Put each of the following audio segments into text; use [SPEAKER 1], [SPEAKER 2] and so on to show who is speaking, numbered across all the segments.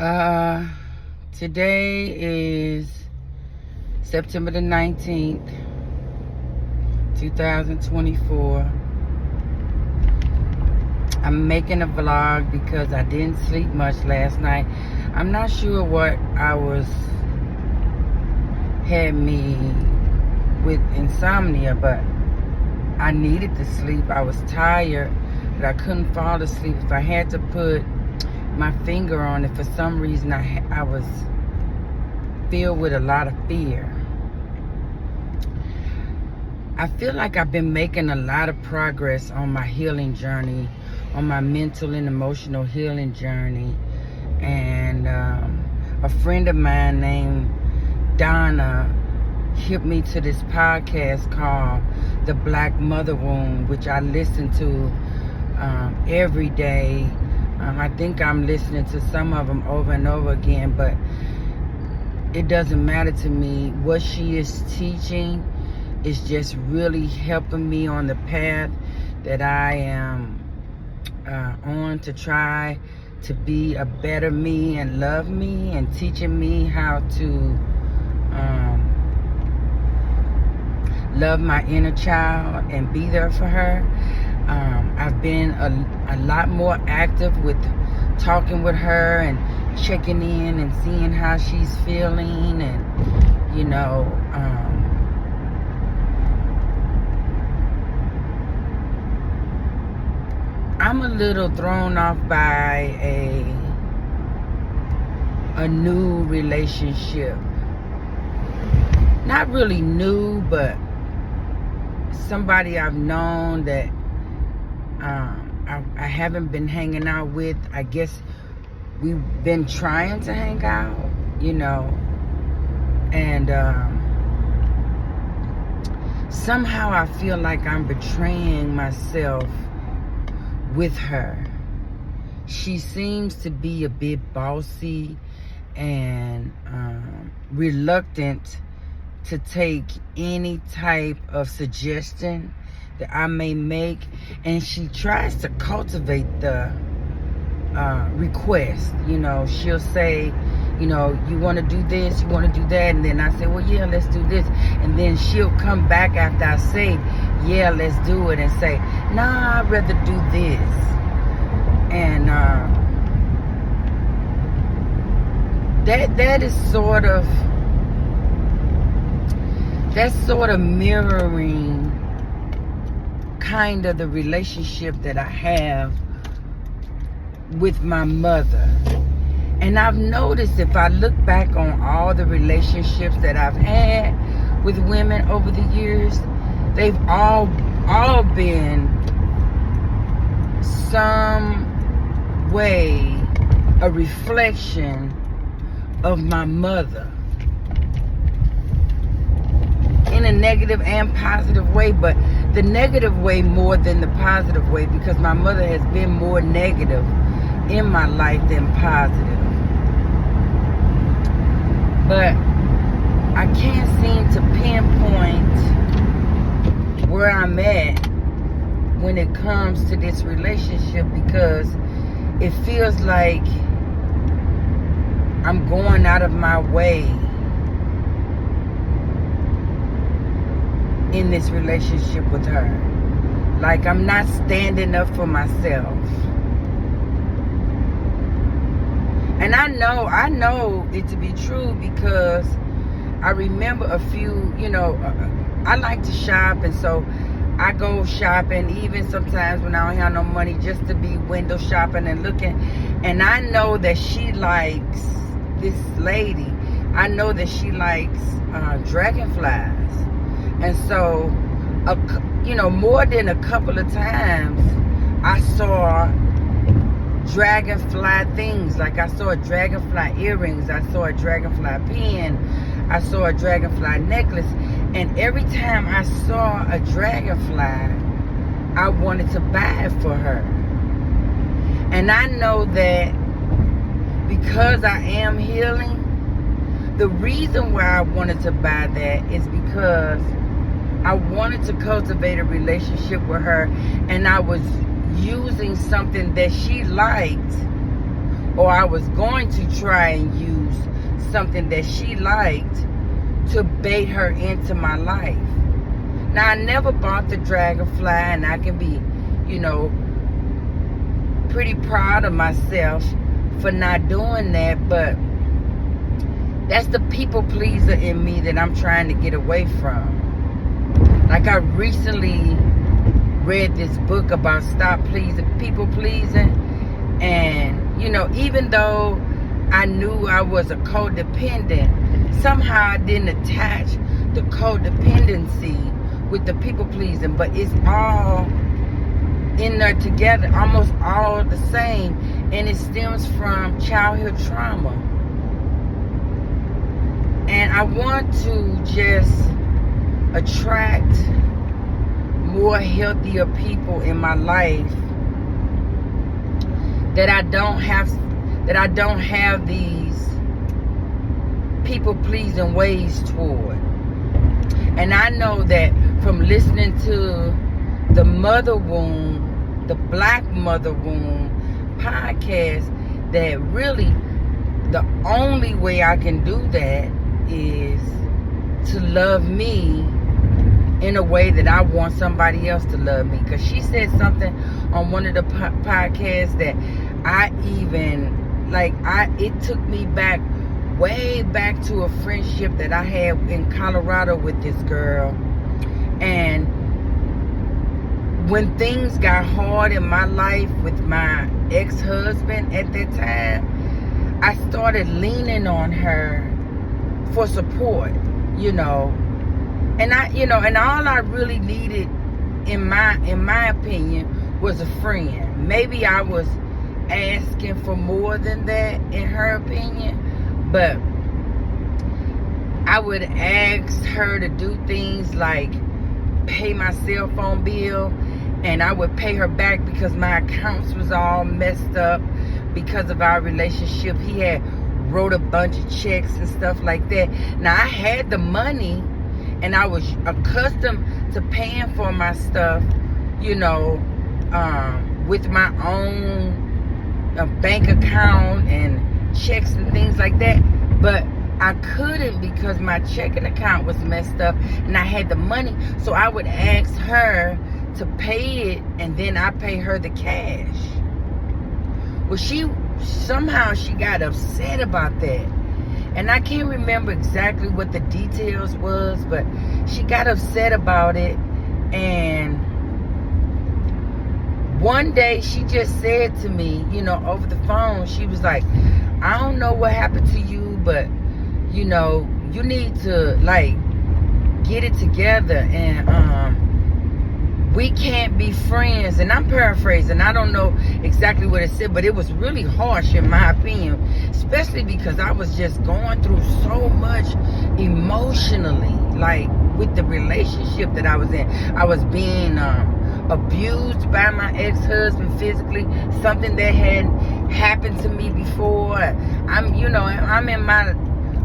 [SPEAKER 1] Uh, Today is September the 19th, 2024. I'm making a vlog because I didn't sleep much last night. I'm not sure what had me with insomnia, but I needed to sleep. I was tired, but I couldn't fall asleep. If I had to put my finger on it, for some reason I was filled with a lot of fear. I feel like I've been making a lot of progress on my healing journey, on my mental and emotional healing journey. And a friend of mine named Donna hit me to this podcast called The Black Mother Wound, which I listen to every day. I think I'm listening to some of them over and over again, but it doesn't matter to me. What she is teaching is just really helping me on the path that I am on to try to be a better me and love me, and teaching me how to love my inner child and be there for her. I've been a lot more active with talking with her and checking in and seeing how she's feeling, and I'm a little thrown off by a new relationship. Not really new, but somebody I've known that I haven't been hanging out with. I guess we've been trying to hang out, and somehow I feel like I'm betraying myself with her. She seems to be a bit bossy and reluctant to take any type of suggestion that I may make, and she tries to cultivate the request. She'll say, you want to do this, you want to do that, and then I say, well, yeah, let's do this, and then she'll come back after I say, yeah, let's do it, and say, nah, I'd rather do this. And that's sort of mirroring kind of the relationship that I have with my mother. And I've noticed, if I look back on all the relationships that I've had with women over the years, they've all been some way a reflection of my mother, in a negative and positive way, but the negative way more than the positive way, because my mother has been more negative in my life than positive. But I can't seem to pinpoint where I'm at when it comes to this relationship, because it feels like I'm going out of my way in this relationship with her. Like I'm not standing up for myself. And I know it to be true, because I remember a few, I like to shop, and so I go shopping even sometimes when I don't have no money, just to be window shopping and looking. And I know that she likes, this lady, I know that she likes dragonflies. And so, more than a couple of times, I saw dragonfly things. Like I saw dragonfly earrings, I saw a dragonfly pin, I saw a dragonfly necklace. And every time I saw a dragonfly, I wanted to buy it for her. And I know that because I am healing, the reason why I wanted to buy that is because I wanted to cultivate a relationship with her, and I was using something that she liked or I was going to try and use something that she liked to bait her into my life. Now, I never bought the Dragonfly, and I can be, pretty proud of myself for not doing that, but that's the people pleaser in me that I'm trying to get away from. Like, I recently read this book about people pleasing, and even though I knew I was a codependent, somehow I didn't attach the codependency with the people pleasing, but it's all in there together, almost all the same, and it stems from childhood trauma. And I want to just attract more healthier people in my life that I don't have these people pleasing ways toward. And I know that from listening to the Black Mother Wound podcast, that really the only way I can do that is to love me in a way that I want somebody else to love me. Because she said something on one of the podcasts that it took me way back to a friendship that I had in Colorado with this girl. And when things got hard in my life with my ex-husband at that time, I started leaning on her for support, and and all I really needed, in my opinion, was a friend. Maybe I was asking for more than that in her opinion, but I would ask her to do things like pay my cell phone bill, and I would pay her back because my accounts was all messed up because of our relationship. He had wrote a bunch of checks and stuff like that. Now, I had the money, and I was accustomed to paying for my stuff, with my own bank account and checks and things like that. But I couldn't because my checking account was messed up, and I had the money. So I would ask her to pay it, and then I pay her the cash. Well, she got upset about that. And I can't remember exactly what the details was, but she got upset about it. And one day she just said to me, over the phone, she was like, I don't know what happened to you, but, you need to, get it together, and, we can't be friends. And I'm paraphrasing. I don't know exactly what it said, but it was really harsh in my opinion, especially because I was just going through so much emotionally, with the relationship that I was in. I was being abused by my ex-husband physically, something that had happened to me before. I'm in my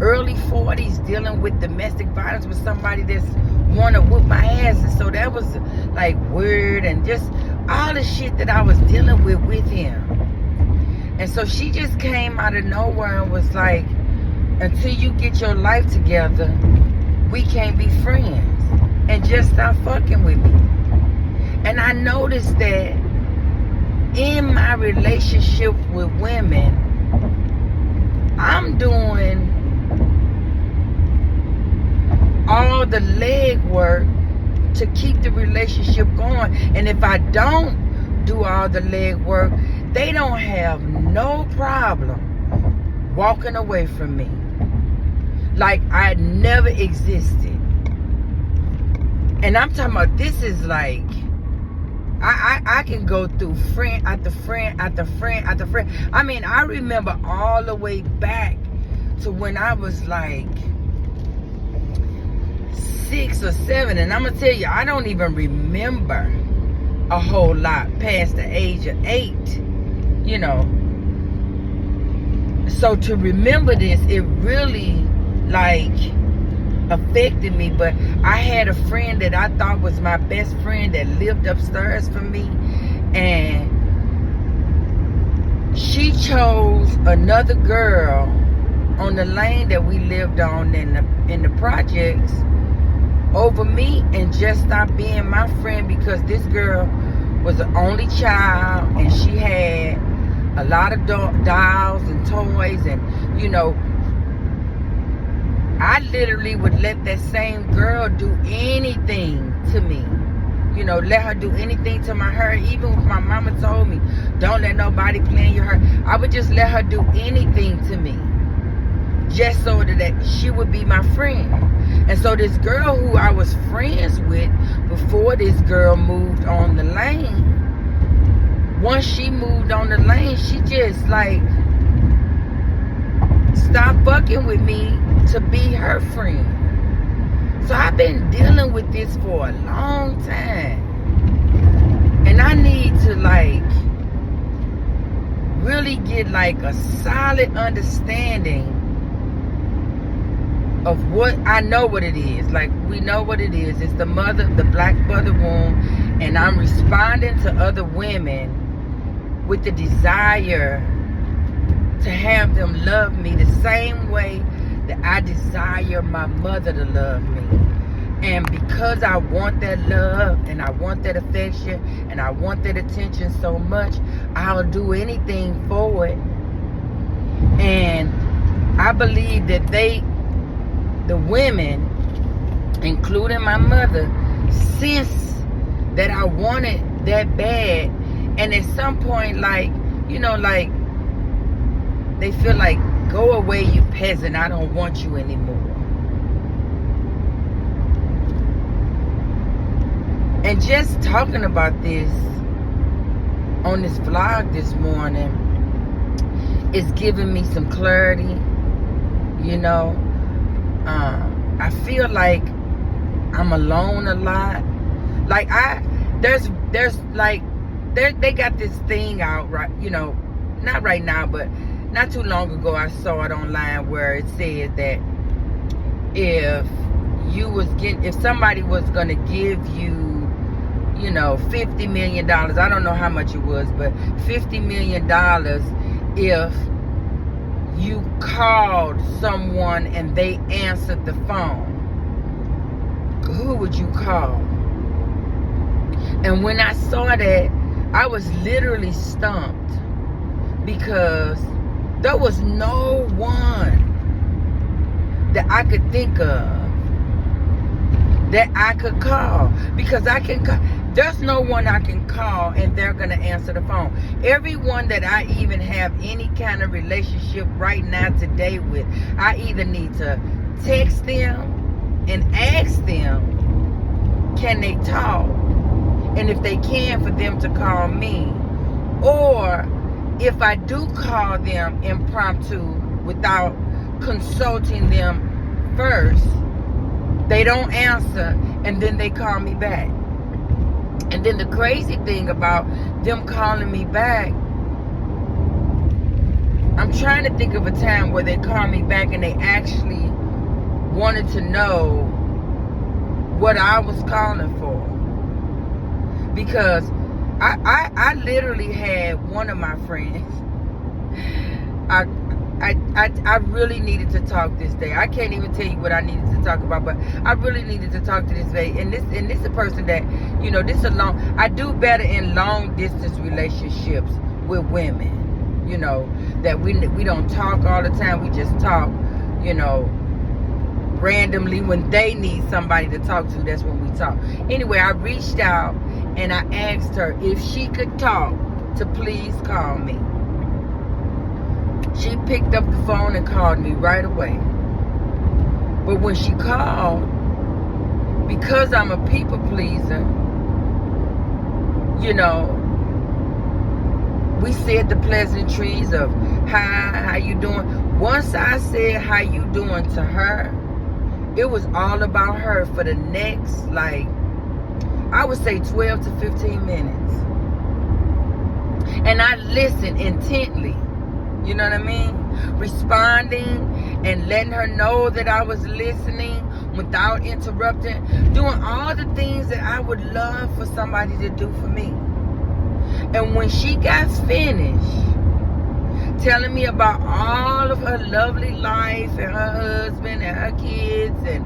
[SPEAKER 1] early 40s dealing with domestic violence with somebody that's want to whoop my ass. And so that was weird, and just all the shit that I was dealing with him. And so she just came out of nowhere and was like, until you get your life together, we can't be friends, and just stop fucking with me. And I noticed that in my relationship with women, I'm doing all the leg work to keep the relationship going. And if I don't do all the leg work, they don't have no problem walking away from me like I never existed. And I'm talking about, this is I can go through friend after friend after friend after friend. I mean, I remember all the way back to when I was 6 or 7, and I'm gonna tell you, I don't even remember a whole lot past the age of 8, So to remember this, it really affected me. But I had a friend that I thought was my best friend that lived upstairs from me, and she chose another girl on the lane that we lived on in the projects over me, and just stopped being my friend because this girl was the only child and she had a lot of dolls and toys, and I literally would let that same girl do anything to me. Let her do anything to my hair. Even when my mama told me, don't let nobody play in your hair, I would just let her do anything to me, just so that she would be my friend. And so this girl who I was friends with before this girl moved on the lane, once she moved on the lane, she just like stopped fucking with me to be her friend. So I've been dealing with this for a long time. And I need to like really get like a solid understanding of what I know what it is. Like, we know what it is. It's the black mother wound, and I'm responding to other women with the desire to have them love me the same way that I desire my mother to love me. And because I want that love and I want that affection and I want that attention so much, I'll do anything for it. And I believe that the women, including my mother, sense that I want it that bad. And at some point, like, like, they feel like, go away, you peasant, I don't want you anymore. And just talking about this on this vlog this morning is giving me some clarity. I feel like I'm alone a lot. Like there's like, they got this thing out, right? Not right now, but not too long ago I saw it online where it said that if somebody was gonna give you, $50 million, I don't know how much it was, but $50 million if you called someone and they answered the phone, who would you call? And when I saw that, I was literally stumped, because there was no one that I could think of that I could call, because there's no one I can call and they're gonna answer the phone. Everyone that I even have any kind of relationship right now today with, I either need to text them and ask them, can they talk? And if they can, for them to call me. Or if I do call them impromptu without consulting them first, they don't answer, and then they call me back. And then the crazy thing about them calling me back, I'm trying to think of a time where they called me back and they actually wanted to know what I was calling for. Because I literally had one of my friends, I really needed to talk this day. I can't even tell you what I needed to talk about, but I really needed to talk to this day. And this is a person that, I do better in long distance relationships with women, that we don't talk all the time. We just talk, randomly when they need somebody to talk to. That's when we talk. Anyway, I reached out and I asked her if she could talk to please call me. She picked up the phone and called me right away. But when she called, because I'm a people pleaser, we said the pleasantries of hi, how you doing. Once I said how you doing to her, it was all about her for the next, like, I would say 12 to 15 minutes. And I listened intently. You know what I mean? Responding and letting her know that I was listening without interrupting. Doing all the things that I would love for somebody to do for me. And when she got finished, telling me about all of her lovely life and her husband and her kids and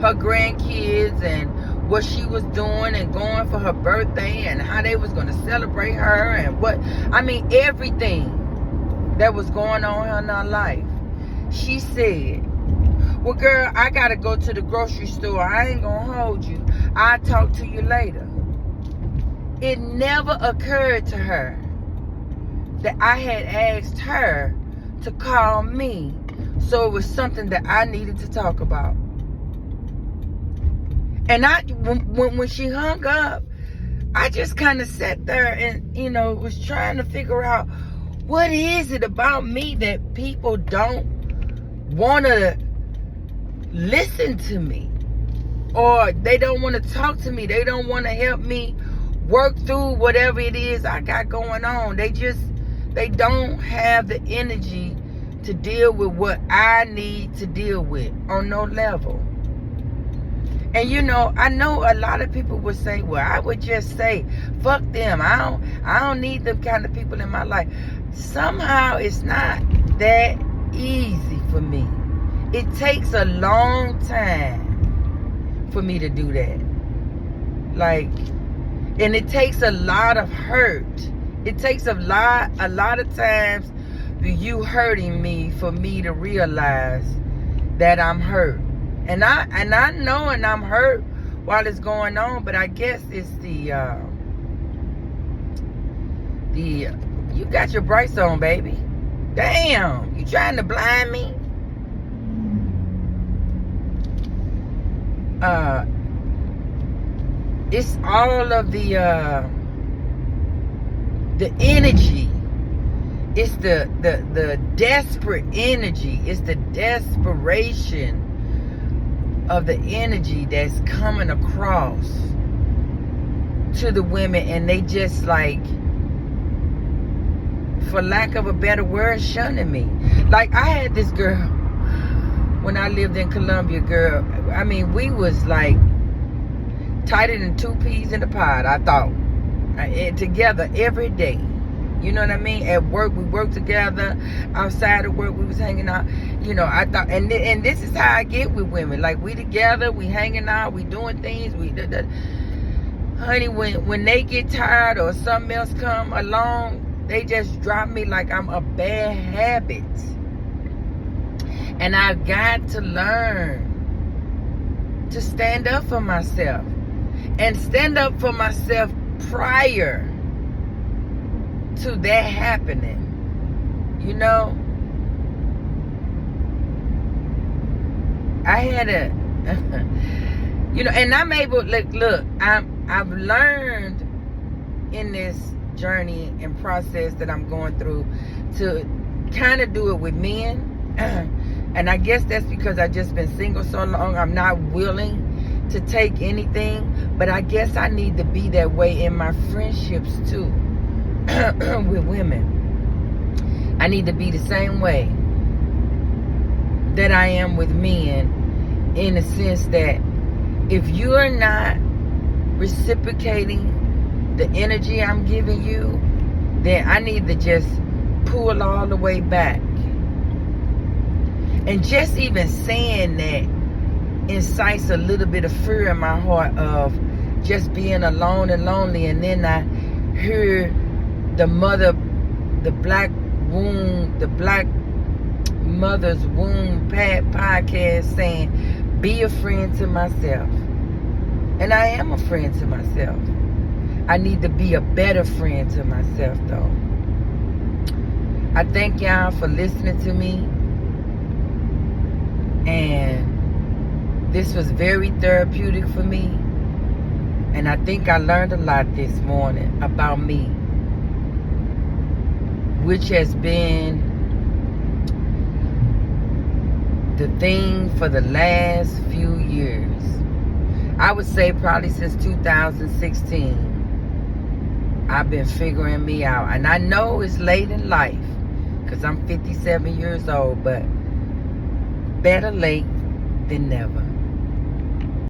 [SPEAKER 1] her grandkids and what she was doing and going for her birthday and how they was going to celebrate her and everything that was going on in her life. She said, well, girl, I got to go to the grocery store. I ain't going to hold you. I'll talk to you later. It never occurred to her that I had asked her to call me, so it was something that I needed to talk about. And when she hung up, I just kind of sat there and, was trying to figure out, what is it about me that people don't want to listen to me? Or they don't want to talk to me. They don't want to help me work through whatever it is I got going on. They don't have the energy to deal with what I need to deal with on no level. And I know a lot of people would say, well, I would just say, fuck them. I don't need them kind of people in my life. Somehow it's not that easy for me. It takes a long time for me to do that. And it takes a lot of hurt. It takes a lot of times you hurting me for me to realize that I'm hurt. And I know and I'm hurt while it's going on, but I guess it's the you got your brights on, baby. Damn, you trying to blind me? It's all of the energy. It's the desperate energy. It's the desperation of the energy that's coming across to the women, and they just for lack of a better word, shunning me. I had this girl when I lived in Columbia, girl. We was tighter than two peas in a pod, I thought. Together every day. You know what I mean? At work, we worked together. Outside of work, we was hanging out. I thought, and this is how I get with women. We together, we hanging out, we doing things. Honey, when they get tired or something else come along, they just drop me like I'm a bad habit. And I've got to learn to stand up for myself. And stand up for myself prior to that happening. I had and I'm able, look, I've learned in this journey and process that I'm going through to kind of do it with men. And I guess that's because I've just been single so long. I'm not willing to take anything, but I guess I need to be that way in my friendships too. With women, I need to be the same way that I am with men, in the sense that if you are not reciprocating the energy I'm giving you, then I need to just pull all the way back. And just even saying that incites a little bit of fear in my heart of just being alone and lonely. And then I hear the Black Mother's Womb podcast saying, be a friend to myself. And I am a friend to myself. I need to be a better friend to myself, though. I thank y'all for listening to me. And this was very therapeutic for me. And I think I learned a lot this morning about me, which has been the thing for the last few years. I would say probably since 2016. I've been figuring me out. And I know it's late in life, because I'm 57 years old, but better late than never.